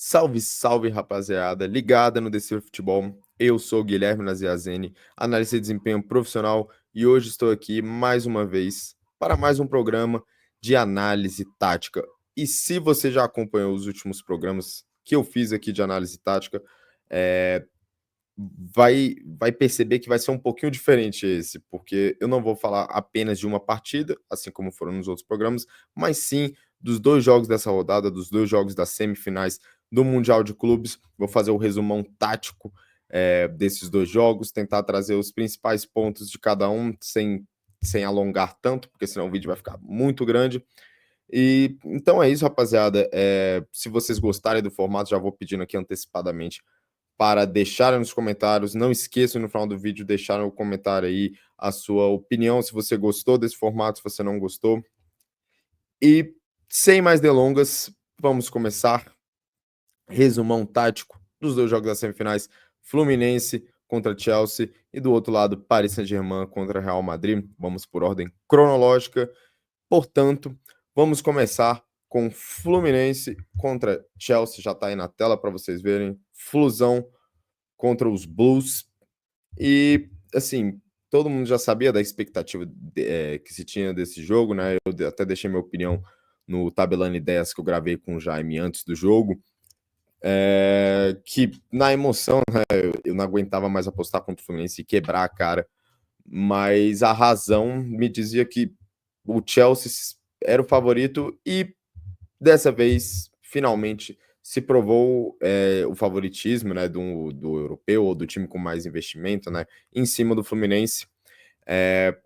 Salve, salve, rapaziada, ligada no DC Futebol. Eu sou o Guilherme Naziazene, analista de desempenho profissional, e hoje estou aqui mais uma vez para mais um programa de análise tática. E se você já acompanhou os últimos programas que eu fiz aqui de análise tática, é, vai perceber que vai ser um pouquinho diferente esse, porque eu não vou falar apenas de uma partida, assim como foram nos outros programas, mas sim dos dois jogos dessa rodada, dos dois jogos das semifinais do Mundial de Clubes. Vou fazer o resumão tático desses dois jogos, tentar trazer os principais pontos de cada um, sem alongar tanto, porque senão o vídeo vai ficar muito grande. E então é isso, rapaziada. Se vocês gostarem do formato, já vou pedindo aqui antecipadamente para deixarem nos comentários. Não esqueçam no final do vídeo deixar no comentário aí a sua opinião, se você gostou desse formato, se você não gostou. E sem mais delongas, vamos começar. Resumão tático dos dois jogos das semifinais: Fluminense contra Chelsea e do outro lado Paris Saint-Germain contra Real Madrid. Vamos por ordem cronológica. Portanto, vamos começar com Fluminense contra Chelsea. Já está aí na tela para vocês verem. Flusão contra os Blues. E, assim, todo mundo já sabia da expectativa que se tinha desse jogo, né? Eu até deixei minha opinião no Tabelando Ideias que eu gravei com o Jaime antes do jogo. Que na emoção, né, eu não aguentava mais apostar contra o Fluminense e quebrar a cara. Mas a razão me dizia que o Chelsea era o favorito e dessa vez, finalmente, se provou o favoritismo, né, do europeu ou do time com mais investimento, né, em cima do Fluminense.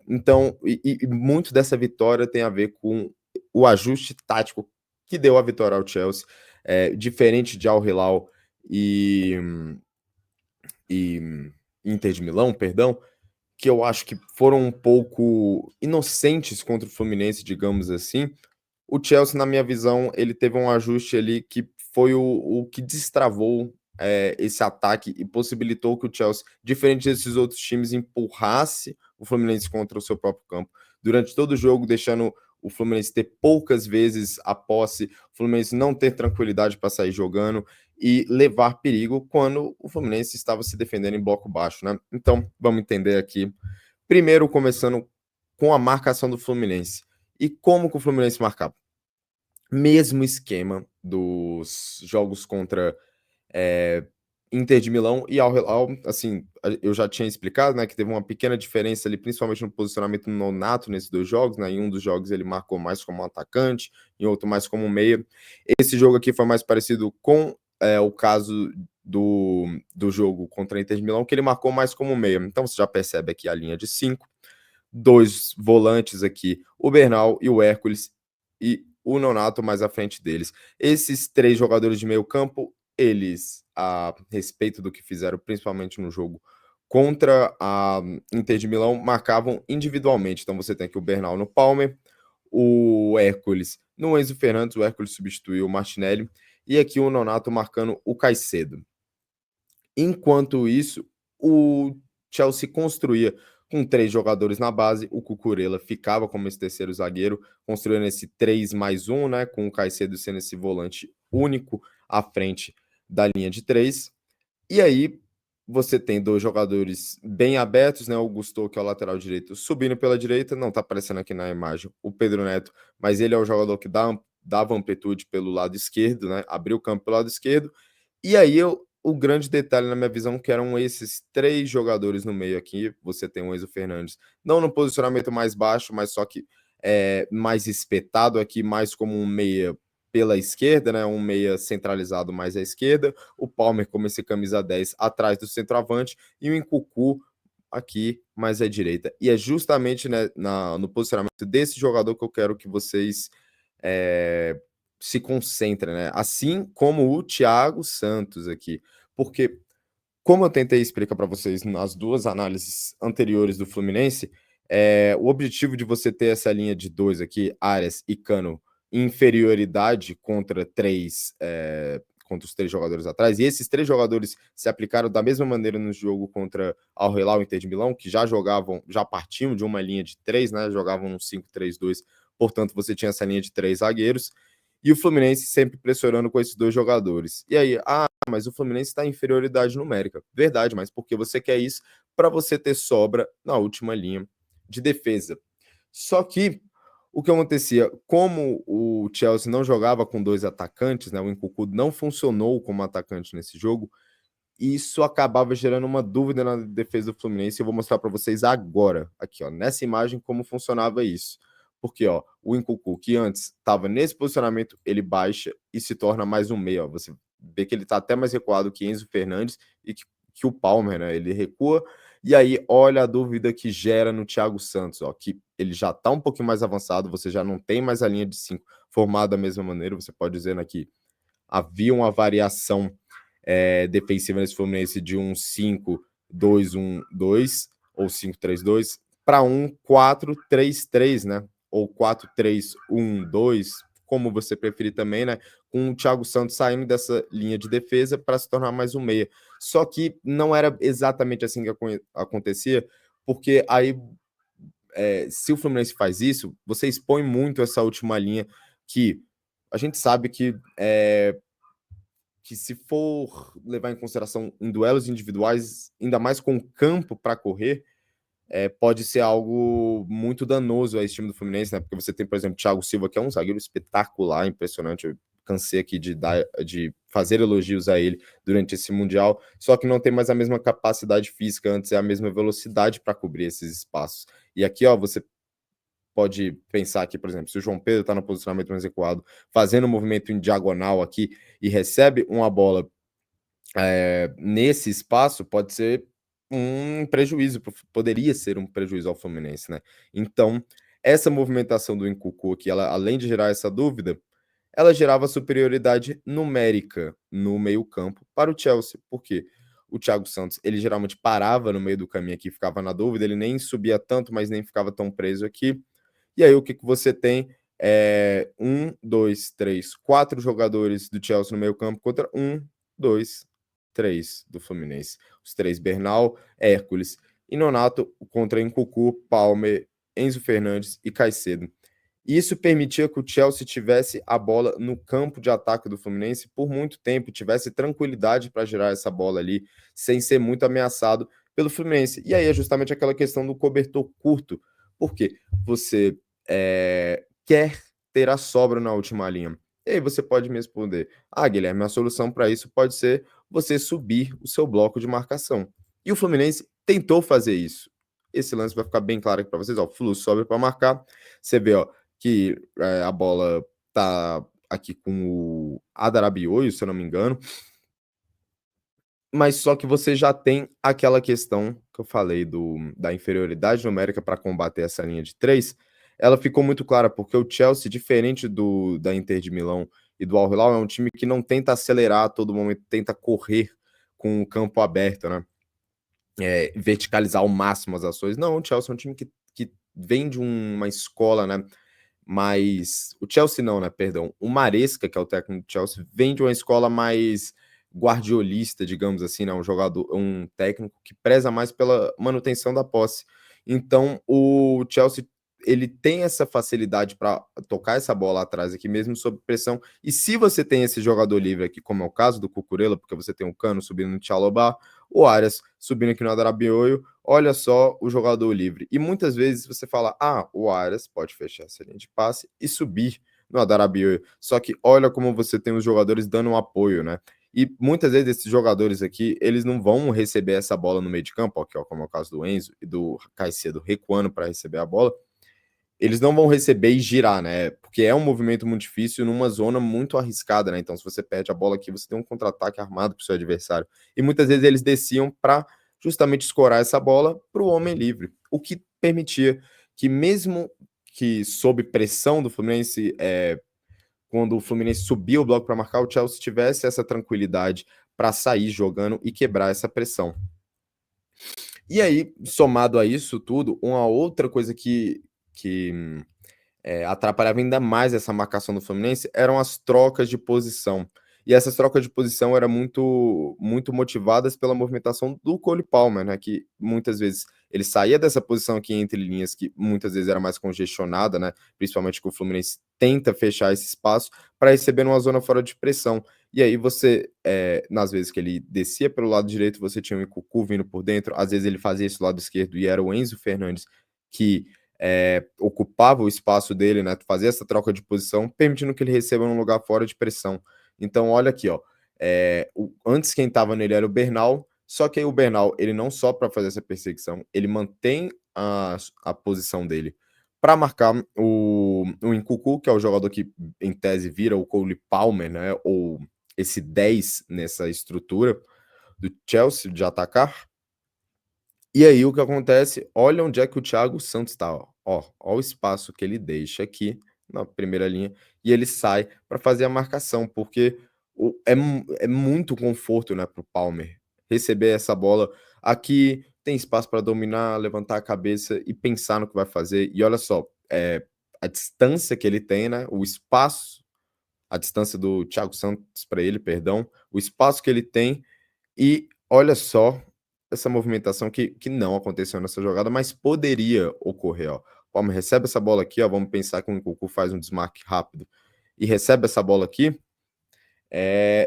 Então, e muito dessa vitória tem a ver com o ajuste tático que deu a vitória ao Chelsea, diferente de Al Hilal e Inter de Milão, perdão, que eu acho que foram um pouco inocentes contra o Fluminense, digamos assim. O Chelsea, na minha visão, ele teve um ajuste ali que foi o que destravou esse ataque e possibilitou que o Chelsea, diferente desses outros times, empurrasse o Fluminense contra o seu próprio campo. Durante todo o jogo, deixando o Fluminense ter poucas vezes a posse, o Fluminense não ter tranquilidade para sair jogando e levar perigo quando o Fluminense estava se defendendo em bloco baixo, né? Então, vamos entender aqui. Primeiro, começando com a marcação do Fluminense. E como que o Fluminense marcava? Mesmo esquema dos jogos contra Inter de Milão e Al Hilal. Assim, eu já tinha explicado, né, que teve uma pequena diferença ali, principalmente no posicionamento no Nonato nesses dois jogos, né? Em um dos jogos ele marcou mais como um atacante, em outro mais como um meia. Esse jogo aqui foi mais parecido com o caso do jogo contra a Inter de Milão, que ele marcou mais como meia. Então você já percebe aqui a linha de 5, dois volantes aqui, o Bernal e o Hércules, e o Nonato mais à frente deles. Esses três jogadores de meio campo, eles, a respeito do que fizeram, principalmente no jogo contra a Inter de Milão, marcavam individualmente. Então você tem aqui o Bernal no Palmer, o Hércules no Enzo Fernandes, o Hércules substituiu o Martinelli, e aqui o Nonato marcando o Caicedo. Enquanto isso, o Chelsea construía com três jogadores na base, o Cucurella ficava como esse terceiro zagueiro, construindo esse 3+1, né, com o Caicedo sendo esse volante único à frente da linha de três. E aí você tem dois jogadores bem abertos, né, o Gusto, que é o lateral direito, subindo pela direita, não está aparecendo aqui na imagem o Pedro Neto, mas ele é o jogador que dava amplitude pelo lado esquerdo, né, abriu o campo pelo lado esquerdo. E aí o grande detalhe na minha visão que eram esses três jogadores no meio aqui. Você tem o Enzo Fernandes, não no posicionamento mais baixo, mas só que mais espetado aqui, mais como um meia pela esquerda, né? Um meia centralizado mais à esquerda. O Palmer como esse camisa 10 atrás do centroavante e o Nkunku aqui mais à direita. E é justamente, né, no posicionamento desse jogador que eu quero que vocês se concentrem, né? Assim como o Thiago Santos aqui. Porque, como eu tentei explicar para vocês nas duas análises anteriores do Fluminense, o objetivo de você ter essa linha de dois aqui, Arias e Cano, inferioridade contra contra os três jogadores atrás, e esses três jogadores se aplicaram da mesma maneira no jogo contra Al Hilal e Inter de Milão, que já partiam de uma linha de três, né? Jogavam no 5-3-2, portanto, você tinha essa linha de três zagueiros. e o Fluminense sempre pressionando com esses dois jogadores. E aí, mas o Fluminense está em inferioridade numérica. Verdade, mas porque você quer isso para você ter sobra na última linha de defesa. Só que o que acontecia, como o Chelsea não jogava com dois atacantes, né, o Nkunku não funcionou como atacante nesse jogo, isso acabava gerando uma dúvida na defesa do Fluminense. Eu vou mostrar para vocês agora, aqui, ó, nessa imagem, como funcionava isso. Porque, ó, o Nkunku, que antes estava nesse posicionamento, ele baixa e se torna mais um meia. Ó. Você vê que ele está até mais recuado que Enzo Fernandes e que o Palmer, né? Ele recua. E aí, olha a dúvida que gera no Thiago Santos, ó, que ele já está um pouquinho mais avançado, você já não tem mais a linha de 5 formada da mesma maneira. Você pode dizer aqui, havia uma variação defensiva nesse Fluminense de um 5-2-1-2 ou 5-3-2 para um 4-3-3, né? Ou 4-3-1-2, como você preferir também, né? Com o Thiago Santos saindo dessa linha de defesa para se tornar mais um meia. Só que não era exatamente assim que acontecia, porque aí, se o Fluminense faz isso, você expõe muito essa última linha que a gente sabe que se for levar em consideração em duelos individuais, ainda mais com campo para correr, pode ser algo muito danoso a esse time do Fluminense, né? Porque você tem, por exemplo, Thiago Silva, que é um zagueiro espetacular, impressionante. Eu cansei aqui de fazer elogios a ele durante esse Mundial, só que não tem mais a mesma capacidade física, antes é a mesma velocidade para cobrir esses espaços. E aqui, ó, você pode pensar aqui, por exemplo, se o João Pedro está no posicionamento mais recuado, fazendo um movimento em diagonal aqui e recebe uma bola nesse espaço, pode ser um prejuízo, poderia ser um prejuízo ao Fluminense, né? Então, essa movimentação do Nkunku aqui, ela, além de gerar essa dúvida, ela gerava superioridade numérica no meio-campo para o Chelsea, porque o Thiago Santos, ele geralmente parava no meio do caminho aqui, ficava na dúvida, ele nem subia tanto, mas nem ficava tão preso aqui. E aí, o que você tem? Dois, três, quatro jogadores do Chelsea no meio-campo contra dois, três do Fluminense. Os três: Bernal, Hércules e Nonato contra Nkunku, Palmer, Enzo Fernandes e Caicedo. Isso permitia que o Chelsea tivesse a bola no campo de ataque do Fluminense por muito tempo, tivesse tranquilidade para girar essa bola ali, sem ser muito ameaçado pelo Fluminense. E aí é justamente aquela questão do cobertor curto, porque você quer ter a sobra na última linha. E aí você pode me responder: Guilherme, a solução para isso pode ser você subir o seu bloco de marcação. E o Fluminense tentou fazer isso. Esse lance vai ficar bem claro aqui para vocês. Ó, o Flu sobe para marcar. Você vê, ó, que a bola tá aqui com o Adarabioio, se eu não me engano. Mas só que você já tem aquela questão que eu falei da inferioridade numérica para combater essa linha de 3. Ela ficou muito clara, porque o Chelsea, diferente da Inter de Milão e do Al Hilal, é um time que não tenta acelerar a todo momento, tenta correr com o campo aberto, né? Verticalizar ao máximo as ações. Não, o Chelsea é um time que vem de uma escola, né? Mas o Chelsea não, né? Perdão. O Maresca, que é o técnico do Chelsea, vem de uma escola mais guardiolista, digamos assim, né? Um jogador, um técnico que preza mais pela manutenção da posse. Então, o Chelsea, ele tem essa facilidade para tocar essa bola atrás aqui mesmo sob pressão. E se você tem esse jogador livre aqui, como é o caso do Cucurella, porque você tem o Cano subindo no Tchalobah, o Arias subindo aqui no Adarabioio, olha só o jogador livre. E muitas vezes você fala: o Arias pode fechar essa linha de passe e subir no Adarabioio. Só que olha como você tem os jogadores dando um apoio, né? E muitas vezes esses jogadores aqui, eles não vão receber essa bola no meio de campo, ó, como é o caso do Enzo e do Caicedo recuando para receber a bola. Eles não vão receber e girar, né? Porque é um movimento muito difícil numa zona muito arriscada, né? Então, se você perde a bola aqui, você tem um contra-ataque armado para o seu adversário. E muitas vezes eles desciam para justamente escorar essa bola para o homem livre, o que permitia que, mesmo que sob pressão do Fluminense, quando o Fluminense subia o bloco para marcar, o Chelsea tivesse essa tranquilidade para sair jogando e quebrar essa pressão. E aí, somado a isso tudo, uma outra coisa que atrapalhava ainda mais essa marcação do Fluminense eram as trocas de posição. E essas trocas de posição eram muito, muito motivadas pela movimentação do Cole Palmer, né? Que muitas vezes Ele saía dessa posição aqui entre linhas, que muitas vezes era mais congestionada, né? Principalmente que o Fluminense tenta fechar esse espaço para receber numa zona fora de pressão. E aí você, nas vezes que ele descia pelo lado direito, você tinha o Nkunku vindo por dentro, às vezes ele fazia isso do lado esquerdo e era o Enzo Fernandes que ocupava o espaço dele, né? Fazia essa troca de posição, permitindo que ele receba num lugar fora de pressão. Então, olha aqui, ó. Antes quem estava nele era o Bernal, só que aí o Bernal, ele não só para fazer essa perseguição, ele mantém a posição dele para marcar o Nkunku, que é o jogador que, em tese, vira o Cole Palmer, né? Ou esse 10 nessa estrutura do Chelsea de atacar. E aí o que acontece? Olha onde é que o Thiago Santos está, ó o espaço que ele deixa aqui na primeira linha e ele sai para fazer a marcação, porque é muito conforto, né, para o Palmer receber essa bola. Aqui tem espaço para dominar, levantar a cabeça e pensar no que vai fazer. E olha só, a distância que ele tem, né, o espaço, a distância do Thiago Santos para ele, perdão, o espaço que ele tem e olha só essa movimentação que não aconteceu nessa jogada, mas poderia ocorrer, ó. O Palmer recebe essa bola aqui, ó, vamos pensar que o Nkunku faz um desmarque rápido e recebe essa bola aqui,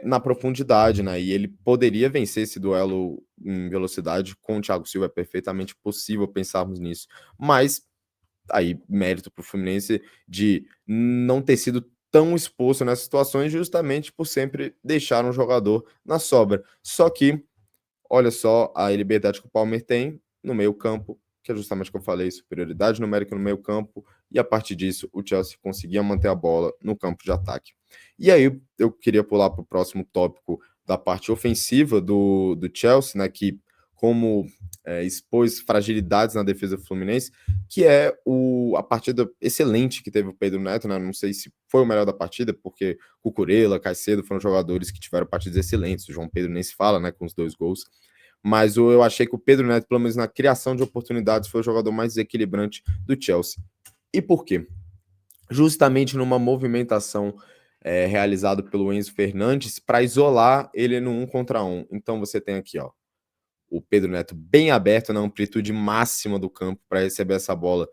na profundidade, né, e ele poderia vencer esse duelo em velocidade com o Thiago Silva, é perfeitamente possível pensarmos nisso. Mas aí mérito para o Fluminense de não ter sido tão exposto nessas situações, justamente por sempre deixar um jogador na sobra. Só que olha só a liberdade que o Palmer tem no meio-campo, que é justamente o que eu falei, superioridade numérica no meio-campo, e a partir disso o Chelsea conseguia manter a bola no campo de ataque. E aí eu queria pular para o próximo tópico da parte ofensiva do Chelsea, né, que como expôs fragilidades na defesa do Fluminense, que é a partida excelente que teve o Pedro Neto, né? Não sei se foi o melhor da partida, porque Cucurella, Caicedo foram jogadores que tiveram partidas excelentes. O João Pedro nem se fala, né? Com os 2 gols. Mas eu achei que o Pedro Neto, pelo menos na criação de oportunidades, foi o jogador mais desequilibrante do Chelsea. E por quê? Justamente numa movimentação realizada pelo Enzo Fernandes para isolar ele no 1 contra 1. Então você tem aqui, ó, o Pedro Neto bem aberto na amplitude máxima do campo para receber essa bola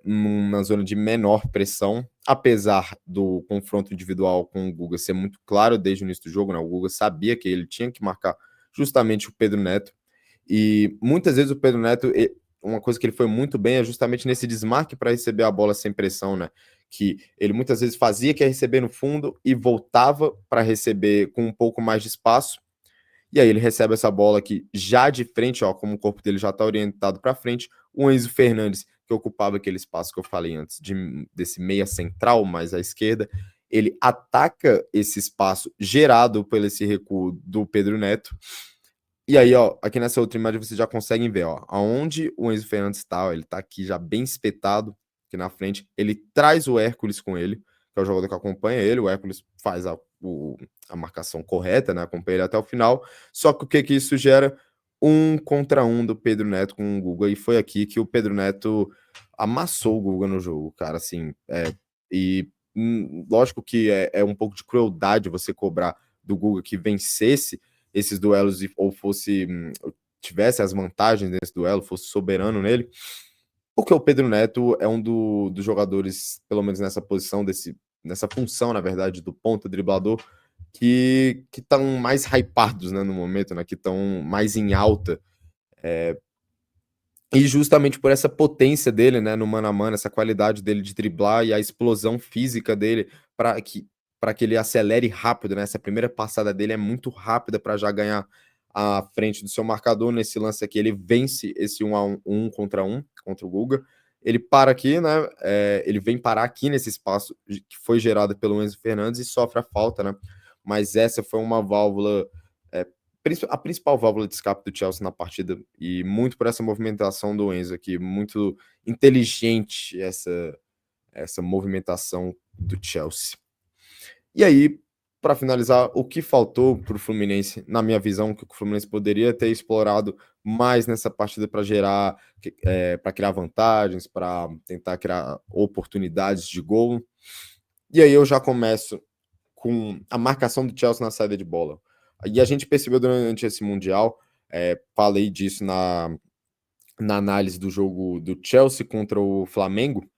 numa zona de menor pressão, apesar do confronto individual com o Guga ser muito claro desde o início do jogo, né? O Guga sabia que ele tinha que marcar justamente o Pedro Neto, e muitas vezes o Pedro Neto, uma coisa que ele foi muito bem é justamente nesse desmarque para receber a bola sem pressão, né? Que ele muitas vezes fazia que ia receber no fundo e voltava para receber com um pouco mais de espaço. E aí ele recebe essa bola aqui já de frente, ó, como o corpo dele já está orientado para frente. O Enzo Fernandes, que ocupava aquele espaço que eu falei antes, desse meia central mais à esquerda, ele ataca esse espaço gerado pelo esse recuo do Pedro Neto. E aí, ó, aqui nessa outra imagem vocês já conseguem ver, ó, aonde o Enzo Fernandes está, ó, ele está aqui já bem espetado aqui na frente. Ele traz o Hércules com ele, que é o jogador que acompanha ele. O Hércules faz a marcação correta, né? Acompanha ele até o final. Só que o que isso gera? 1 contra 1 do Pedro Neto com o Guga. E foi aqui que o Pedro Neto amassou o Guga no jogo, cara. Assim, e lógico que é um pouco de crueldade você cobrar do Guga que vencesse esses duelos ou fosse tivesse as vantagens nesse duelo, fosse soberano nele, porque o Pedro Neto é um dos jogadores, pelo menos nessa posição, nessa função, na verdade, do ponta driblador, que estão mais hypados, né, no momento, né, que estão mais em alta. E justamente por essa potência dele, né, no mano a mano, essa qualidade dele de driblar e a explosão física dele para que ele acelere rápido, né? Essa primeira passada dele é muito rápida para já ganhar a frente do seu marcador. Nesse lance aqui, ele vence esse 1 contra 1 contra o Guga. Ele para aqui, né? Ele vem parar aqui nesse espaço que foi gerado pelo Enzo Fernandes e sofre a falta, né? Mas essa foi uma válvula a principal válvula de escape do Chelsea na partida, e muito por essa movimentação do Enzo aqui, muito inteligente essa movimentação do Chelsea. E aí, para finalizar, o que faltou para o Fluminense, na minha visão, que o Fluminense poderia ter explorado mais nessa partida para gerar, para criar vantagens, para tentar criar oportunidades de gol. E aí eu já começo com a marcação do Chelsea na saída de bola. E a gente percebeu durante esse Mundial, falei disso na análise do jogo do Chelsea contra o Flamengo,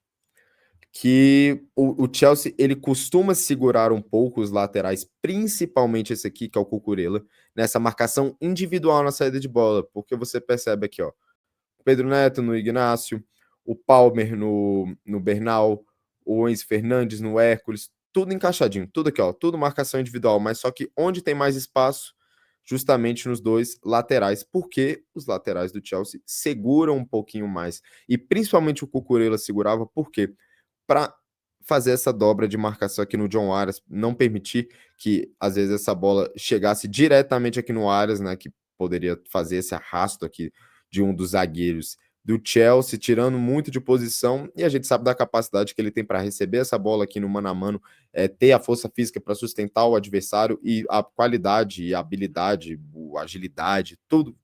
que o Chelsea ele costuma segurar um pouco os laterais, principalmente esse aqui, que é o Cucurella, nessa marcação individual na saída de bola, porque você percebe aqui, ó, Pedro Neto no Ignácio, o Palmer no Bernal, o Enzo Fernandes no Hércules, tudo encaixadinho, tudo aqui, ó, tudo marcação individual, mas só que onde tem mais espaço, justamente nos dois laterais, porque os laterais do Chelsea seguram um pouquinho mais, e principalmente o Cucurella segurava, por quê? Para fazer essa dobra de marcação aqui no John Arias, não permitir que às vezes essa bola chegasse diretamente aqui no Arias, né, que poderia fazer esse arrasto aqui de um dos zagueiros do Chelsea, tirando muito de posição, e a gente sabe da capacidade que ele tem para receber essa bola aqui no mano a mano, ter a força física para sustentar o adversário e a qualidade, a habilidade, a agilidade, tudo,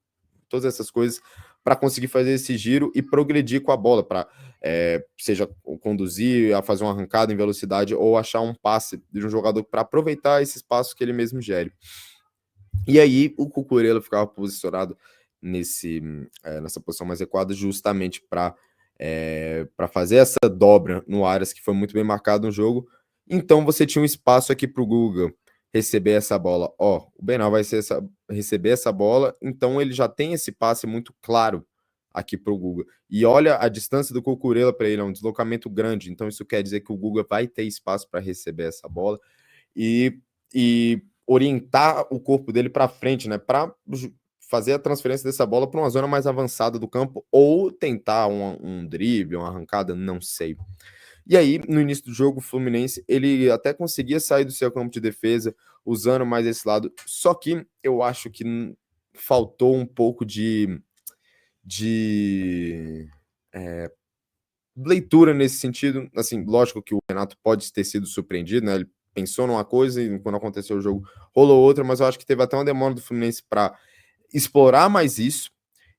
todas essas coisas para conseguir fazer esse giro e progredir com a bola, para seja conduzir a fazer uma arrancada em velocidade ou achar um passe de um jogador para aproveitar esse espaço que ele mesmo gere. E aí o Cucurella ficava posicionado nessa posição mais recuada justamente para fazer essa dobra no Arias, que foi muito bem marcado no jogo. Então você tinha um espaço aqui para o Guga receber essa bola. Ó, o Bernal vai receber essa bola, então ele já tem esse passe muito claro aqui para o Guga. E olha a distância do Cucurella para ele, é um deslocamento grande, então isso quer dizer que o Guga vai ter espaço para receber essa bola e orientar o corpo dele para frente, né, para fazer a transferência dessa bola para uma zona mais avançada do campo ou tentar um drible, uma arrancada, não sei. E aí, no início do jogo, o Fluminense, ele até conseguia sair do seu campo de defesa, usando mais esse lado, só que eu acho que faltou um pouco de leitura nesse sentido. Assim, lógico que o Renato pode ter sido surpreendido, né? Ele pensou numa coisa e quando aconteceu o jogo rolou outra, mas eu acho que teve até uma demora do Fluminense para explorar mais isso.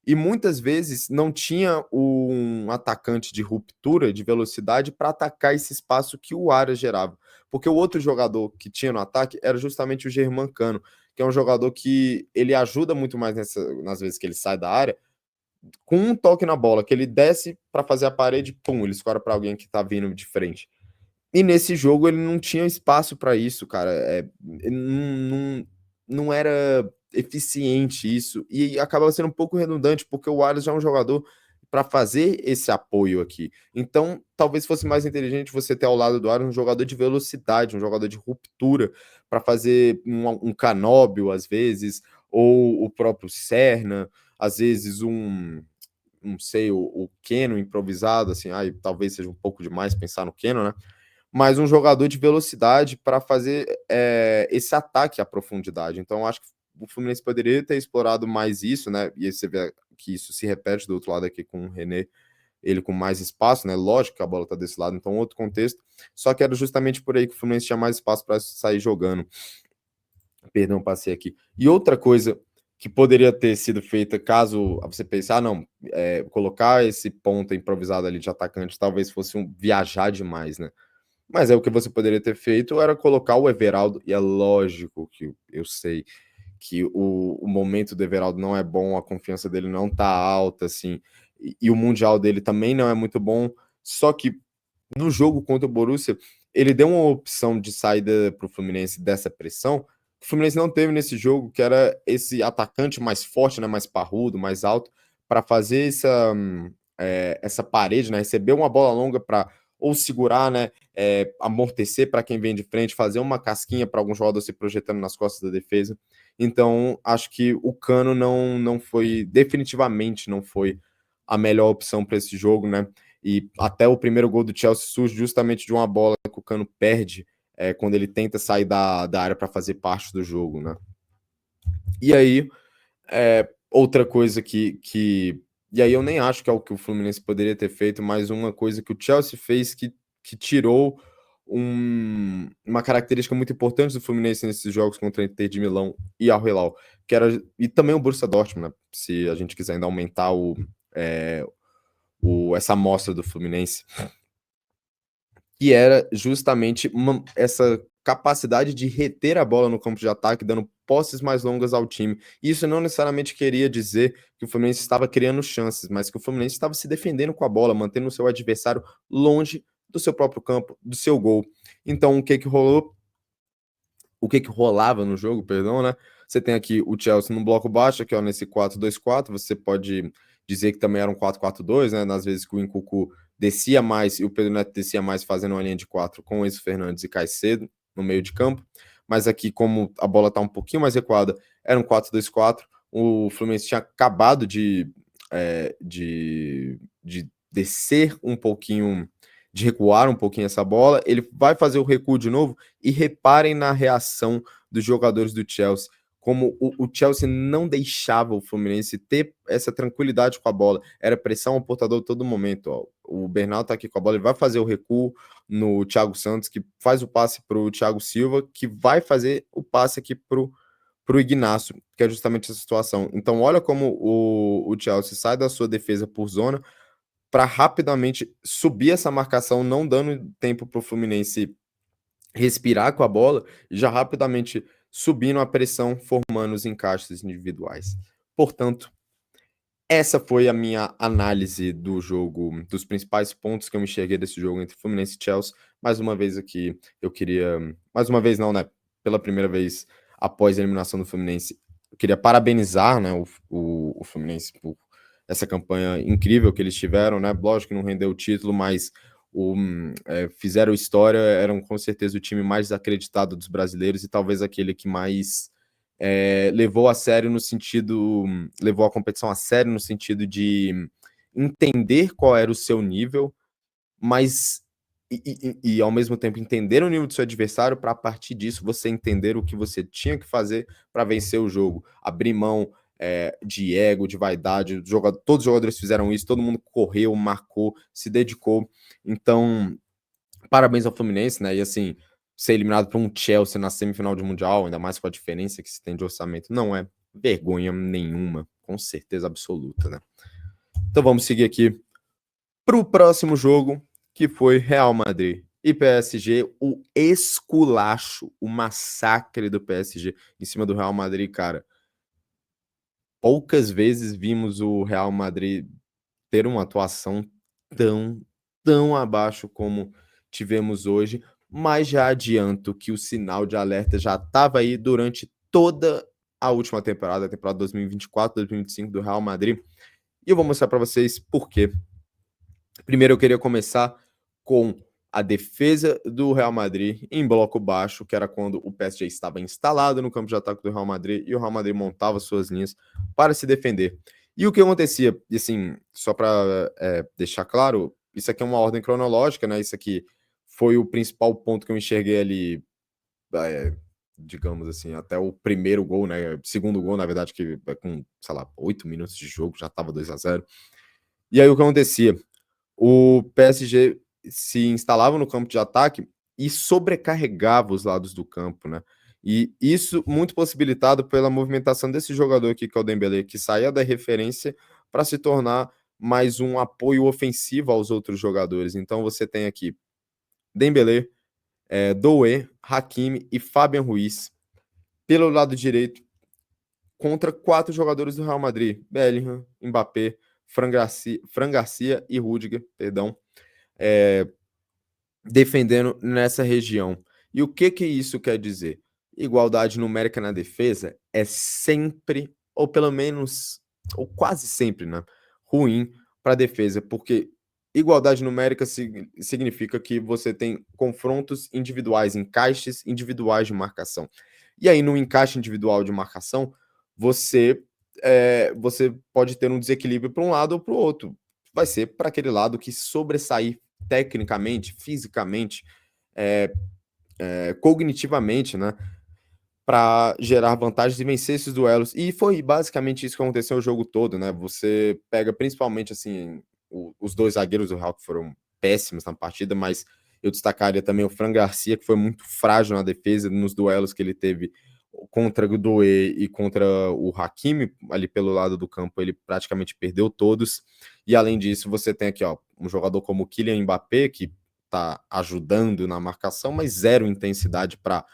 E muitas vezes não tinha um atacante de ruptura, de velocidade, para atacar esse espaço que o Arias gerava. Porque o outro jogador que tinha no ataque era justamente o Germancano, que é um jogador que ele ajuda muito mais nas vezes que ele sai da área, com um toque na bola, que ele desce para fazer a parede, pum, ele escora para alguém que tá vindo de frente. E nesse jogo ele não tinha espaço para isso, cara. Não era eficiente isso. E acaba sendo um pouco redundante, porque o Alisson já é um jogador para fazer esse apoio aqui. Então, talvez fosse mais inteligente você ter ao lado do Alisson um jogador de velocidade, um jogador de ruptura, para fazer um Canóbio, às vezes, ou o próprio Serna, às vezes não sei, o Keno improvisado, assim, talvez seja um pouco demais pensar no Keno, né? Mas um jogador de velocidade para fazer esse ataque à profundidade. Então, acho que o Fluminense poderia ter explorado mais isso, né? E aí você vê que isso se repete do outro lado aqui com o René, ele com mais espaço, né? Lógico que a bola tá desse lado, então outro contexto. Só que era justamente por aí que o Fluminense tinha mais espaço para sair jogando. Perdão, passei aqui. E outra coisa que poderia ter sido feita caso você pense, não, colocar esse ponta improvisado ali de atacante talvez fosse viajar demais, né? Mas o que você poderia ter feito era colocar o Everaldo, e é lógico que eu sei que o momento do Everaldo não é bom, a confiança dele não tá alta, assim, e o Mundial dele também não é muito bom, só que no jogo contra o Borussia, ele deu uma opção de saída para o Fluminense dessa pressão, que o Fluminense não teve nesse jogo, que era esse atacante mais forte, né, mais parrudo, mais alto, para fazer essa parede, né, receber uma bola longa para ou segurar, né, amortecer para quem vem de frente, fazer uma casquinha para algum jogador se projetando nas costas da defesa. Então, acho que o Cano não foi, definitivamente não foi a melhor opção para esse jogo, né? E até o primeiro gol do Chelsea surge justamente de uma bola que o Cano perde quando ele tenta sair da área para fazer parte do jogo, né? E aí, outra coisa e aí eu nem acho que é o que o Fluminense poderia ter feito, mas uma coisa que o Chelsea fez que tirou uma característica muito importante do Fluminense nesses jogos contra a Inter de Milão e Al Hilal, e também o Borussia Dortmund, né? Se a gente quiser ainda aumentar essa amostra do Fluminense, que era justamente essa capacidade de reter a bola no campo de ataque, dando posses mais longas ao time. Isso não necessariamente queria dizer que o Fluminense estava criando chances, mas que o Fluminense estava se defendendo com a bola, mantendo o seu adversário longe do seu próprio campo, do seu gol. Então, o que rolou? O que rolava no jogo, perdão, né? Você tem aqui o Chelsea no bloco baixo, aqui ó, nesse 4-2-4, você pode dizer que também era um 4-4-2, né? Nas vezes que o Nkunku descia mais e o Pedro Neto descia mais, fazendo uma linha de 4 com o Enzo Fernandes e Caicedo no meio de campo. Mas aqui, como a bola está um pouquinho mais recuada, era um 4-2-4. O Fluminense tinha acabado de descer um pouquinho, de recuar um pouquinho essa bola. Ele vai fazer o recuo de novo e reparem na reação dos jogadores do Chelsea, como o Chelsea não deixava o Fluminense ter essa tranquilidade com a bola, era pressão ao portador todo momento. Ó. O Bernal tá aqui com a bola, ele vai fazer o recuo no Thiago Santos, que faz o passe para o Thiago Silva, que vai fazer o passe aqui para o Ignacio, que é justamente essa situação. Então olha como o Chelsea sai da sua defesa por zona para rapidamente subir essa marcação, não dando tempo para o Fluminense respirar com a bola e já rapidamente subindo a pressão, formando os encaixes individuais. Portanto, essa foi a minha análise do jogo, dos principais pontos que eu enxerguei desse jogo entre Fluminense e Chelsea. Mais uma vez aqui, eu queria... Mais uma vez não, né? Pela primeira vez após a eliminação do Fluminense, eu queria parabenizar, né, o Fluminense por essa campanha incrível que eles tiveram, né? Lógico que não rendeu o título, mas fizeram história, eram com certeza o time mais desacreditado dos brasileiros e talvez aquele que mais levou a sério no sentido, levou a competição a sério no sentido de entender qual era o seu nível, mas e ao mesmo tempo entender o nível do seu adversário para a partir disso você entender o que você tinha que fazer para vencer o jogo, abrir mão de ego, de vaidade, todos os jogadores fizeram isso, todo mundo correu, marcou, se dedicou. Então, parabéns ao Fluminense, né? E assim, ser eliminado por um Chelsea na semifinal de Mundial, ainda mais com a diferença que se tem de orçamento, não é vergonha nenhuma, com certeza absoluta, né? Então vamos seguir aqui para o próximo jogo, que foi Real Madrid e PSG, o esculacho, o massacre do PSG em cima do Real Madrid, cara. Poucas vezes vimos o Real Madrid ter uma atuação tão abaixo como tivemos hoje, mas já adianto que o sinal de alerta já estava aí durante toda a última temporada, a temporada 2024-2025 do Real Madrid, e eu vou mostrar para vocês por quê. Primeiro eu queria começar com a defesa do Real Madrid em bloco baixo, que era quando o PSG estava instalado no campo de ataque do Real Madrid e o Real Madrid montava suas linhas para se defender. E o que acontecia, e assim, só para deixar claro, isso aqui é uma ordem cronológica, né? Isso aqui foi o principal ponto que eu enxerguei ali, digamos assim, até o primeiro gol, né? Segundo gol, na verdade, que com, sei lá, 8 minutos de jogo, já estava 2-0. E aí o que acontecia? O PSG se instalava no campo de ataque e sobrecarregava os lados do campo, né? E isso muito possibilitado pela movimentação desse jogador aqui, que é o Dembélé, que saía da referência para se tornar mais um apoio ofensivo aos outros jogadores. Então você tem aqui Dembélé, Doué, Hakimi e Fabian Ruiz pelo lado direito contra 4 jogadores do Real Madrid: Bellingham, Mbappé, Fran Garcia e Rüdiger, perdão, defendendo nessa região. E o que isso quer dizer? Igualdade numérica na defesa é sempre, ou pelo menos, ou quase sempre, né, ruim para a defesa, porque igualdade numérica significa que você tem confrontos individuais, encaixes individuais de marcação. E aí, no encaixe individual de marcação, você pode ter um desequilíbrio para um lado ou para o outro. Vai ser para aquele lado que sobressair tecnicamente, fisicamente, cognitivamente, né, para gerar vantagens e vencer esses duelos. E foi basicamente isso que aconteceu o jogo todo, né? Você pega principalmente assim os 2 zagueiros do Real que foram péssimos na partida, mas eu destacaria também o Fran Garcia, que foi muito frágil na defesa nos duelos que ele teve contra o Doué e contra o Hakimi, ali pelo lado do campo, ele praticamente perdeu todos. E além disso, você tem aqui, ó, um jogador como o Kylian Mbappé, que tá ajudando na marcação, mas zero intensidade para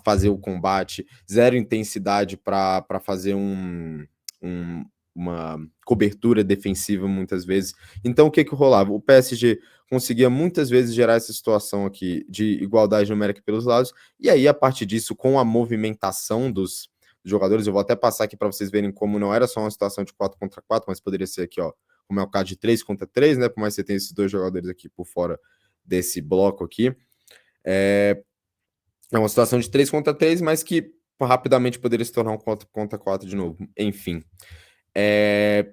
fazer o combate, zero intensidade para fazer uma cobertura defensiva muitas vezes. Então o que rolava? O PSG conseguia muitas vezes gerar essa situação aqui de igualdade numérica pelos lados, e aí a partir disso, com a movimentação dos jogadores, eu vou até passar aqui para vocês verem como não era só uma situação de 4 contra 4, mas poderia ser aqui, ó, como é o caso de 3 contra 3, né? Por mais que você tenha esses dois jogadores aqui por fora desse bloco aqui. É uma situação de 3 contra 3, mas que rapidamente poderia se tornar um 4 contra 4 de novo. Enfim.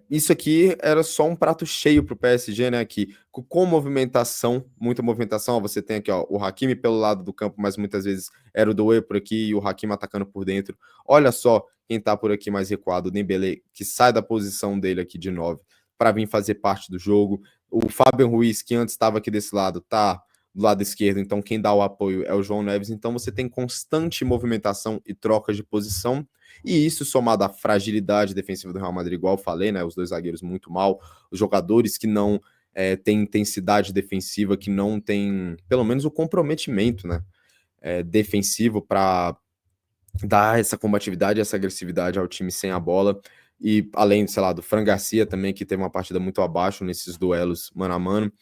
Isso aqui era só um prato cheio para o PSG, né? Que com movimentação, muita movimentação, ó, você tem aqui, ó, o Hakimi pelo lado do campo, mas muitas vezes era o Doué por aqui e o Hakimi atacando por dentro. Olha só quem tá por aqui mais recuado, o Dembélé, que sai da posição dele aqui de 9 para vir fazer parte do jogo. O Fabian Ruiz, que antes estava aqui desse lado, tá do lado esquerdo, então quem dá o apoio é o João Neves. Então você tem constante movimentação e troca de posição. E isso somado à fragilidade defensiva do Real Madrid, igual eu falei, né? Os dois zagueiros muito mal, os jogadores que não têm intensidade defensiva, que não têm, pelo menos, o comprometimento, né? Defensivo para dar essa combatividade, essa agressividade ao time sem a bola. E além, sei lá, do Fran Garcia também, que teve uma partida muito abaixo nesses duelos mano a mano,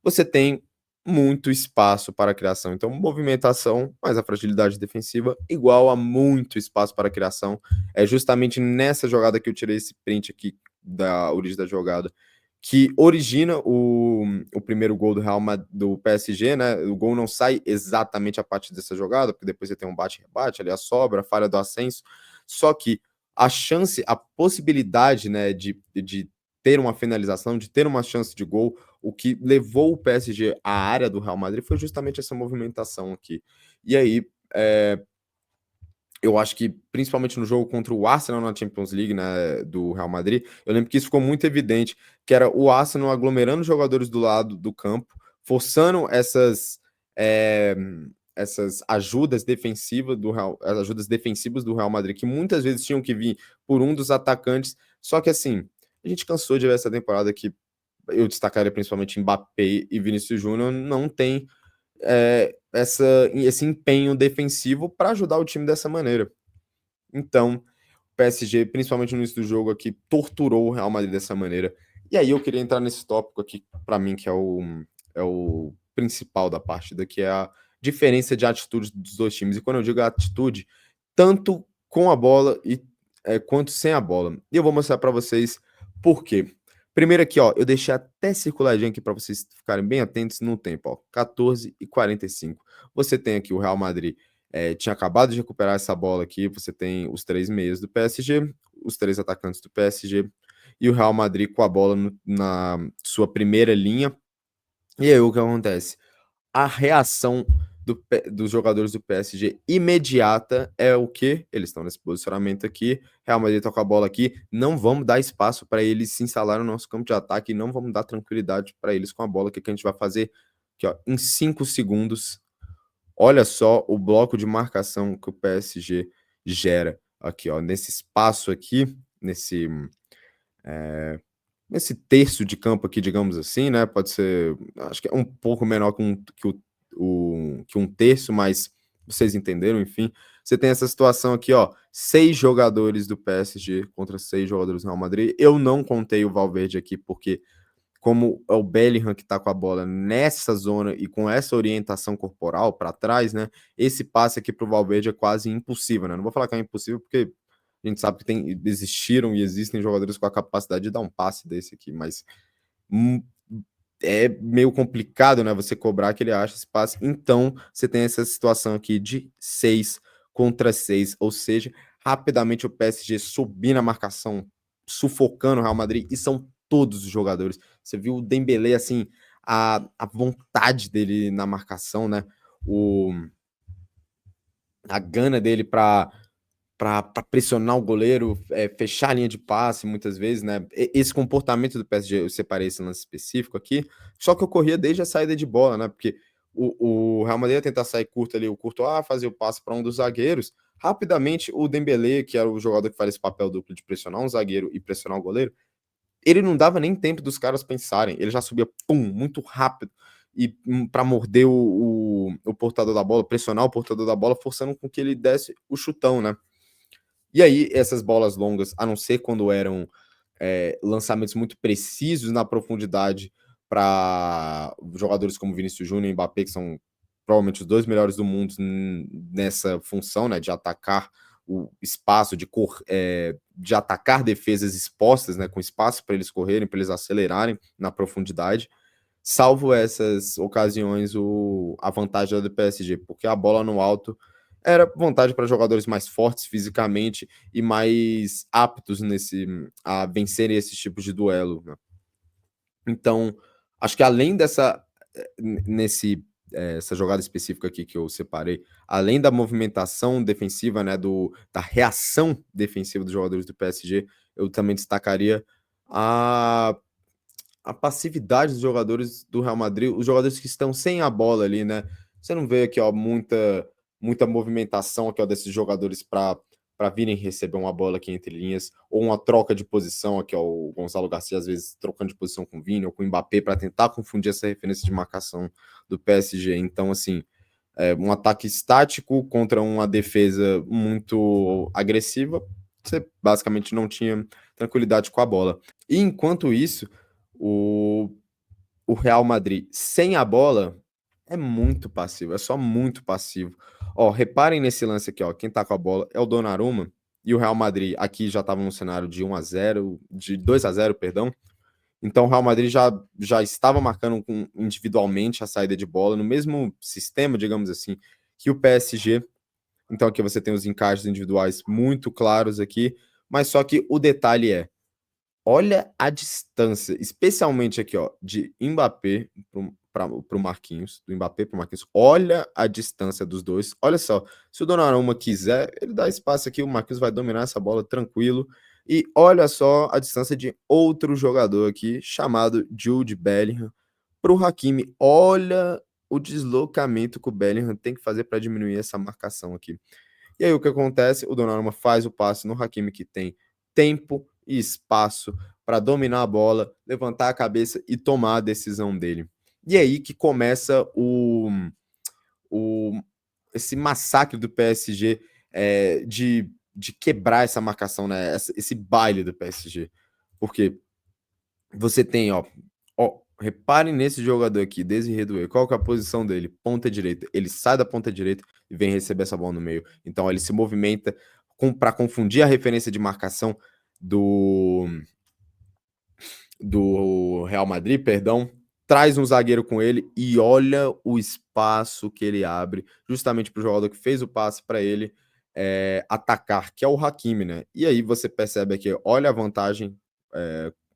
você tem muito espaço para a criação. Então, movimentação, mas a fragilidade defensiva igual a muito espaço para a criação. É justamente nessa jogada que eu tirei esse print aqui da origem da jogada, que origina o primeiro gol do PSG, né? O gol não sai exatamente a partir dessa jogada, porque depois você tem um bate-rebate ali, a sobra, a falha do Ascenso. Só que a chance, a possibilidade, né, de ter uma finalização, de ter uma chance de gol, o que levou o PSG à área do Real Madrid foi justamente essa movimentação aqui. E aí, eu acho que principalmente no jogo contra o Arsenal na Champions League, né, do Real Madrid, eu lembro que isso ficou muito evidente, que era o Arsenal aglomerando jogadores do lado do campo, forçando essas ajudas defensivas as ajudas defensivas do Real Madrid, que muitas vezes tinham que vir por um dos atacantes. Só que assim, a gente cansou de ver essa temporada que eu destacaria principalmente Mbappé e Vinícius Júnior, não tem esse empenho defensivo para ajudar o time dessa maneira. Então, o PSG, principalmente no início do jogo aqui, torturou o Real Madrid dessa maneira. E aí eu queria entrar nesse tópico aqui, para mim, que é o principal da partida, que é a diferença de atitude dos dois times. E quando eu digo atitude, tanto com a bola quanto sem a bola. E eu vou mostrar para vocês por quê. Primeiro aqui, ó, eu deixei até circuladinho aqui para vocês ficarem bem atentos no tempo, ó, 14h45. Você tem aqui o Real Madrid, tinha acabado de recuperar essa bola aqui, você tem os 3 meias do PSG, os 3 atacantes do PSG, e o Real Madrid com a bola na sua primeira linha. E aí o que acontece? A reação dos jogadores do PSG imediata é o que? Eles estão nesse posicionamento aqui, Real Madrid toca a bola aqui, não vamos dar espaço para eles se instalarem no nosso campo de ataque, não vamos dar tranquilidade para eles com a bola. O que a gente vai fazer? Aqui, ó, em 5 segundos, olha só o bloco de marcação que o PSG gera aqui, ó, nesse espaço aqui, nesse terço de campo aqui, digamos assim, né? Pode ser, acho que é um pouco menor que um terço, mas vocês entenderam, enfim. Você tem essa situação aqui, ó, 6 jogadores do PSG contra 6 jogadores do Real Madrid. Eu não contei o Valverde aqui, porque como é o Bellingham que tá com a bola nessa zona e com essa orientação corporal para trás, né? Esse passe aqui pro Valverde é quase impossível, né? Não vou falar que é impossível, porque a gente sabe que existiram e existem jogadores com a capacidade de dar um passe desse aqui, mas é meio complicado, né? Você cobrar que ele acha esse passe. Então, você tem essa situação aqui de 6 contra 6, ou seja, rapidamente o PSG subir na marcação, sufocando o Real Madrid, e são todos os jogadores. Você viu o Dembélé, assim, a vontade dele na marcação, né? A gana dele para pressionar o goleiro, fechar a linha de passe muitas vezes, né? Esse comportamento do PSG, eu separei esse lance específico aqui, só que ocorria desde a saída de bola, né? Porque o Real Madrid ia tentar sair curto ali, o Courtois fazer o passe para um dos zagueiros, rapidamente o Dembélé, que era o jogador que faz esse papel duplo de pressionar um zagueiro e pressionar o goleiro, ele não dava nem tempo dos caras pensarem, ele já subia, pum, muito rápido. e para morder o portador da bola, pressionar o portador da bola, forçando com que ele desse o chutão, né? E aí, essas bolas longas, a não ser quando eram lançamentos muito precisos na profundidade para jogadores como Vinícius Júnior e Mbappé, que são provavelmente os dois melhores do mundo nessa função, né, de atacar o espaço, de atacar defesas expostas, né, com espaço para eles correrem, para eles acelerarem na profundidade. Salvo essas ocasiões, a vantagem do PSG, porque a bola no alto era vantagem para jogadores mais fortes fisicamente e mais aptos a vencerem esses tipos de duelo, né? Então, acho que além essa jogada específica aqui que eu separei, além da movimentação defensiva, né, da reação defensiva dos jogadores do PSG, eu também destacaria a passividade dos jogadores do Real Madrid, os jogadores que estão sem a bola ali, né? Você não vê aqui, ó, muita movimentação aqui, ó, desses jogadores para virem receber uma bola aqui entre linhas, ou uma troca de posição aqui, ó, o Gonçalo Garcia às vezes trocando de posição com o Vini ou com o Mbappé para tentar confundir essa referência de marcação do PSG. Então, assim, um ataque estático contra uma defesa muito agressiva, você basicamente não tinha tranquilidade com a bola. E enquanto isso, o, o Real Madrid sem a bola é muito passivo, é só muito passivo. Ó, reparem nesse lance aqui, ó, quem tá com a bola é o Donnarumma, e o Real Madrid aqui já estava num cenário de 1-0, de 2-0, perdão. Então o Real Madrid já estava marcando individualmente a saída de bola, no mesmo sistema, digamos assim, que o PSG. Então aqui você tem os encaixes individuais muito claros aqui, mas só que o detalhe olha a distância, especialmente aqui, ó, de Mbappé para o Marquinhos, do Mbappé para o Marquinhos. Olha a distância dos dois. Olha só, se o Donnarumma quiser, ele dá espaço aqui, o Marquinhos vai dominar essa bola tranquilo. E olha só a distância de outro jogador aqui, chamado Jude Bellingham, para o Hakimi. Olha o deslocamento que o Bellingham tem que fazer para diminuir essa marcação aqui. E aí o que acontece? O Donnarumma faz o passe no Hakimi, que tem tempo e espaço para dominar a bola, levantar a cabeça e tomar a decisão dele. E aí que começa esse massacre do PSG de quebrar essa marcação, né? Esse baile do PSG. Porque você tem, ó, reparem nesse jogador aqui, Desiré Doué. Qual que é a posição dele? Ponta direita. Ele sai da ponta direita e vem receber essa bola no meio. Então ó, ele se movimenta para confundir a referência de marcação do Real Madrid, perdão, traz um zagueiro com ele e olha o espaço que ele abre, justamente para o jogador que fez o passe para ele atacar, que é o Hakimi, né? E aí você percebe aqui, olha a vantagem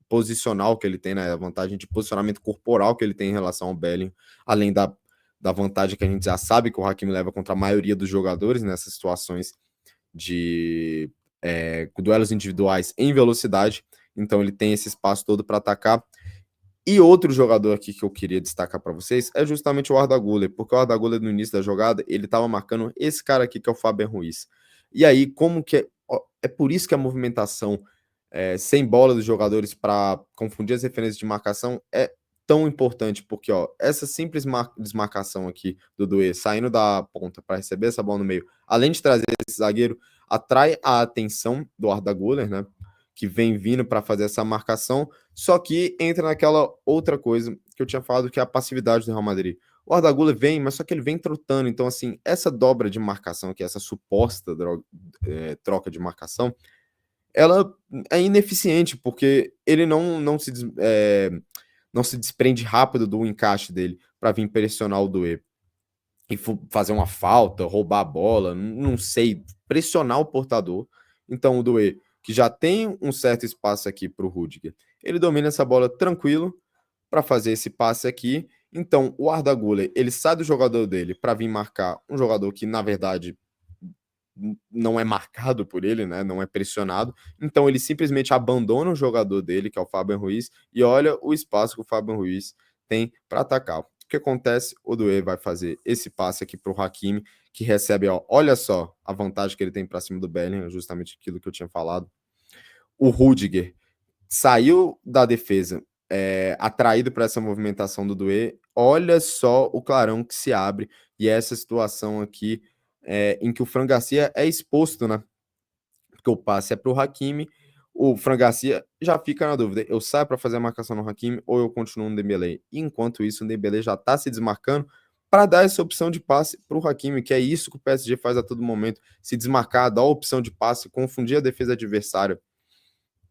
posicional que ele tem, né? A vantagem de posicionamento corporal que ele tem em relação ao Bellingham, além da vantagem que a gente já sabe que o Hakimi leva contra a maioria dos jogadores nessas situações de duelos individuais em velocidade. Então ele tem esse espaço todo para atacar. E outro jogador aqui que eu queria destacar para vocês é justamente o Arda Güler, porque o Arda Güler no início da jogada, ele estava marcando esse cara aqui que é o Fabian Ruiz. E aí, como que é por isso que a movimentação sem bola dos jogadores para confundir as referências de marcação é tão importante, porque ó, essa simples desmarcação aqui do Doué saindo da ponta para receber essa bola no meio, além de trazer esse zagueiro, atrai a atenção do Arda Güler, né? Que vem vindo para fazer essa marcação, só que entra naquela outra coisa que eu tinha falado, que é a passividade do Real Madrid. O Arda Güler vem, mas só que ele vem trotando, então assim, essa dobra de marcação aqui, essa suposta troca de marcação, ela é ineficiente, porque ele não se desprende rápido do encaixe dele para vir pressionar o Doué e fazer uma falta, roubar a bola, não sei, pressionar o portador. Então o Doué, que já tem um certo espaço aqui para o Rudiger, ele domina essa bola tranquilo para fazer esse passe aqui. Então o Arda Güler, ele sai do jogador dele para vir marcar um jogador que na verdade não é marcado por ele, né? Não é pressionado. Então ele simplesmente abandona o jogador dele, que é o Fabian Ruiz, e olha o espaço que o Fabian Ruiz tem para atacar. O que acontece? O Doué vai fazer esse passe aqui para o Hakimi, que recebe, ó, olha só a vantagem que ele tem para cima do Bellingham, justamente aquilo que eu tinha falado. O Rudiger saiu da defesa atraído para essa movimentação do Doué, olha só o clarão que se abre, e essa situação aqui, em que o Fran Garcia é exposto, né, porque o passe é para o Hakimi, o Fran Garcia já fica na dúvida, eu saio para fazer a marcação no Hakimi ou eu continuo no Dembélé? Enquanto isso, o Dembélé já está se desmarcando para dar essa opção de passe para o Hakimi, que é isso que o PSG faz a todo momento, se desmarcar, dar a opção de passe, confundir a defesa adversária.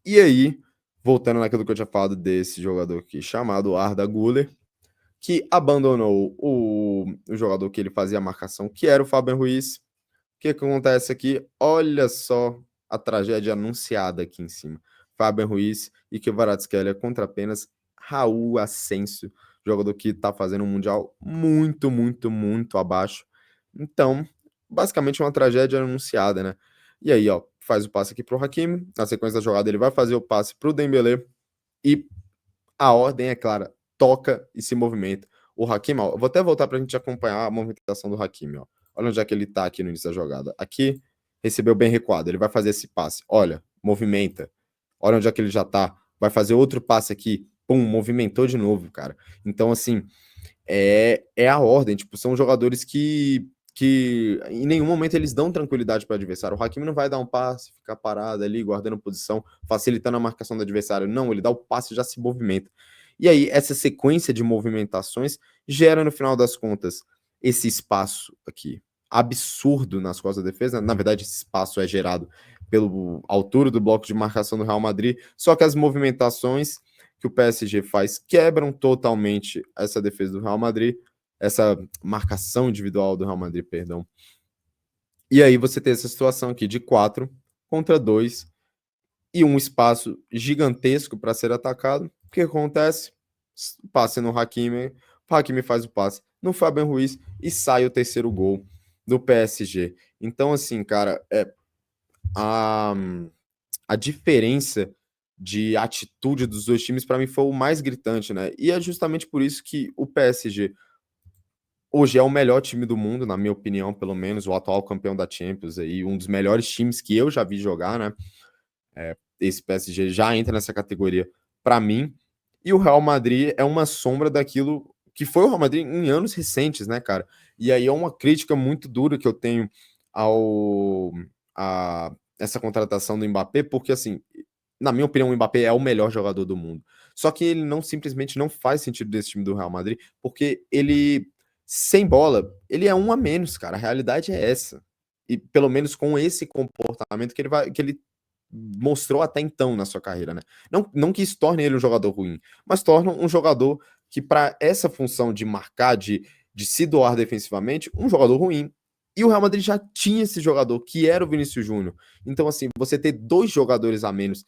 E aí, voltando naquilo que eu tinha falado desse jogador aqui, chamado Arda Güler, que abandonou o jogador que ele fazia a marcação, que era o Fabian Ruiz. O que acontece aqui? Olha só a tragédia anunciada aqui em cima. Fabian Ruiz e Kvaratskhelia contra apenas Raul Asensio, jogador que está fazendo um Mundial muito, muito, muito abaixo. Então, basicamente uma tragédia anunciada, né? E aí, ó, faz o passe aqui pro Hakimi, na sequência da jogada ele vai fazer o passe pro Dembélé e a ordem é clara, toca e se movimenta. O Hakimi, ó, eu vou até voltar para a gente acompanhar a movimentação do Hakimi, ó. Olha onde é que ele tá aqui no início da jogada. Aqui, recebeu bem recuado, ele vai fazer esse passe. Olha, movimenta. Olha onde é que ele já tá. Vai fazer outro passe aqui. Pum, movimentou de novo, cara. Então, assim, é a ordem. Tipo, são jogadores que em nenhum momento eles dão tranquilidade para o adversário. O Hakimi não vai dar um passe, ficar parado ali, guardando posição, facilitando a marcação do adversário. Não, ele dá o passe e já se movimenta. E aí, essa sequência de movimentações gera, no final das contas, esse espaço aqui absurdo nas costas da defesa. Na verdade, esse espaço é gerado pela altura do bloco de marcação do Real Madrid, só que as movimentações que o PSG faz quebram totalmente essa defesa do Real Madrid, essa marcação individual do Real Madrid, perdão. E aí você tem essa situação aqui de 4 contra 2 e um espaço gigantesco para ser atacado. O que acontece? Passe no Hakimi, o Hakimi faz o passe no Fabian Ruiz e sai o terceiro gol do PSG. Então, assim, cara, a, a diferença de atitude dos dois times, para mim, foi o mais gritante, né? E é justamente por isso que o PSG hoje é o melhor time do mundo, na minha opinião, pelo menos, o atual campeão da Champions aí, um dos melhores times que eu já vi jogar, né? Esse PSG já entra nessa categoria para mim. E o Real Madrid é uma sombra daquilo que foi o Real Madrid em anos recentes, né, cara? E aí é uma crítica muito dura que eu tenho ao a essa contratação do Mbappé, porque assim, na minha opinião, o Mbappé é o melhor jogador do mundo. Só que ele não simplesmente não faz sentido desse time do Real Madrid, porque ele, sem bola, ele é um a menos, cara. A realidade é essa. E pelo menos com esse comportamento que ele mostrou até então na sua carreira, né? Não que isso torne ele um jogador ruim, mas torna um jogador que, para essa função de marcar, de se doar defensivamente, um jogador ruim. E o Real Madrid já tinha esse jogador, que era o Vinícius Júnior. Então, assim, você ter dois jogadores a menos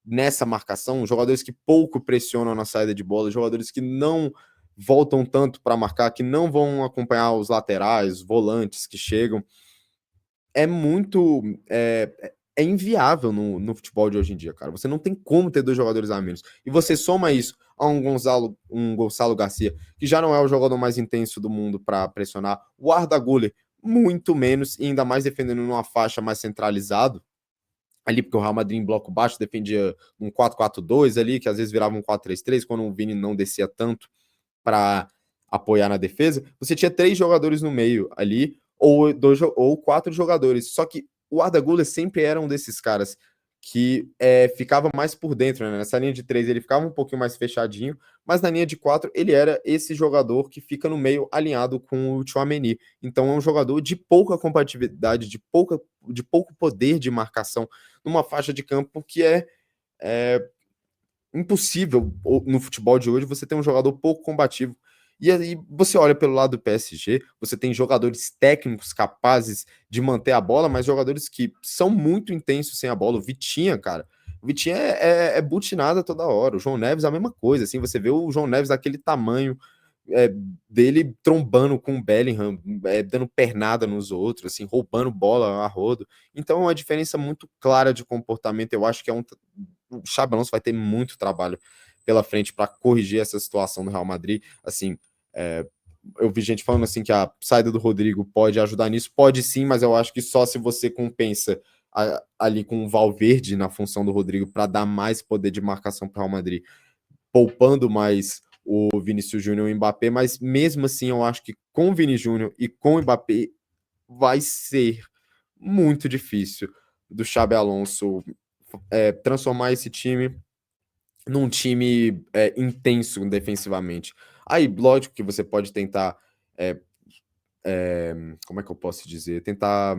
nessa marcação, jogadores que pouco pressionam na saída de bola, jogadores que não voltam tanto para marcar, que não vão acompanhar os laterais, volantes que chegam, é muito. É inviável no futebol de hoje em dia, cara. Você não tem como ter dois jogadores a menos. E você soma isso a um Gonçalo Garcia, que já não é o jogador mais intenso do mundo para pressionar, o Arda Güler, muito menos, e ainda mais defendendo numa faixa mais centralizado ali, porque o Real Madrid em bloco baixo defendia um 4-4-2 ali, que às vezes virava um 4-3-3, quando o Vini não descia tanto para apoiar na defesa, você tinha três jogadores no meio ali, ou quatro jogadores. Só que o Arda Güler sempre era um desses caras que ficava mais por dentro, né? Nessa linha de três ele ficava um pouquinho mais fechadinho, mas na linha de quatro ele era esse jogador que fica no meio alinhado com o Tchouaméni. Então é um jogador de pouca compatibilidade, de pouco poder de marcação numa faixa de campo que é impossível no futebol de hoje você ter um jogador pouco combativo. E aí você olha pelo lado do PSG, você tem jogadores técnicos capazes de manter a bola, mas jogadores que são muito intensos sem a bola. O Vitinha, cara, o Vitinha é butinada toda hora. O João Neves é a mesma coisa, assim, você vê o João Neves daquele tamanho, dele trombando com o Bellingham, dando pernada nos outros, assim, roubando bola a rodo. Então é uma diferença muito clara de comportamento. Eu acho que o Xabi Alonso vai ter muito trabalho pela frente para corrigir essa situação do Real Madrid. Assim, eu vi gente falando assim que a saída do Rodrigo pode ajudar nisso, pode sim, mas eu acho que só se você compensa ali com o Valverde na função do Rodrigo para dar mais poder de marcação para o Real Madrid, poupando mais o Vinícius Júnior e o Mbappé, mas mesmo assim eu acho que com o Vini Júnior e com o Mbappé vai ser muito difícil do Xabi Alonso transformar esse time num time intenso defensivamente. Aí, lógico que você pode tentar, como é que eu posso dizer? Tentar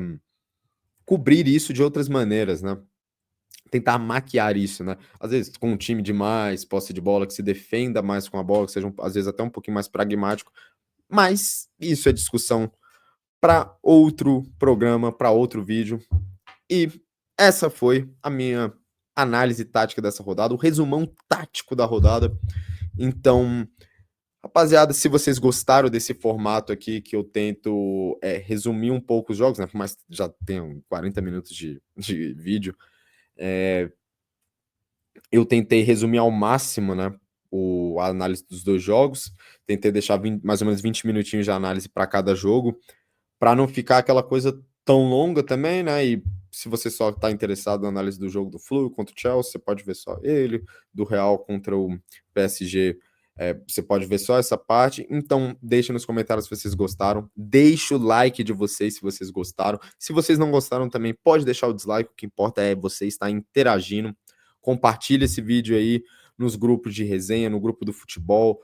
cobrir isso de outras maneiras, né? Tentar maquiar isso, né? Às vezes com um time de mais posse de bola, que se defenda mais com a bola, que seja às vezes até um pouquinho mais pragmático, mas isso é discussão para outro programa, para outro vídeo. E essa foi a minha análise tática dessa rodada, o resumão tático da rodada. Então, rapaziada, se vocês gostaram desse formato aqui, que eu tento resumir um pouco os jogos, né? Por mais que já tenham 40 minutos de vídeo, eu tentei resumir ao máximo, né? A análise dos dois jogos. Tentei deixar mais ou menos 20 minutinhos de análise para cada jogo, para não ficar aquela coisa tão longa também, né? E se você só está interessado na análise do jogo do Flu contra o Chelsea, você pode ver só ele, do Real contra o PSG, você pode ver só essa parte. Então, deixa nos comentários se vocês gostaram, deixa o like de vocês se vocês gostaram. Se vocês não gostaram também, pode deixar o dislike, o que importa é você estar interagindo. Compartilha esse vídeo aí nos grupos de resenha, no grupo do futebol,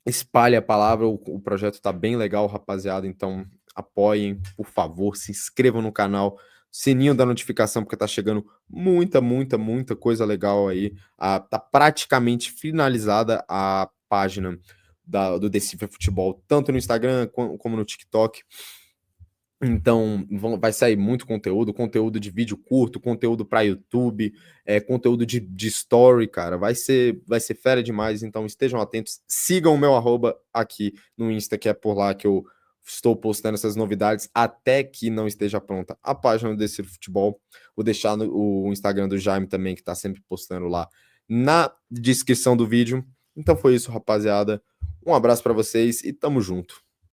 espalhe a palavra, o projeto tá bem legal, rapaziada, então apoiem, por favor, se inscrevam no canal, sininho da notificação, porque tá chegando muita coisa legal aí. Tá praticamente finalizada a página do Decifra Futebol, tanto no Instagram como no TikTok. Então, vai sair muito conteúdo de vídeo curto, conteúdo para YouTube, conteúdo de story, cara. Vai ser fera demais, então estejam atentos. Sigam o meu arroba aqui no Insta, que é por lá que eu estou postando essas novidades até que não esteja pronta a página do Decifra Futebol. Vou deixar o Instagram do Jaime também, que está sempre postando lá na descrição do vídeo. Então foi isso, rapaziada. Um abraço para vocês e tamo junto.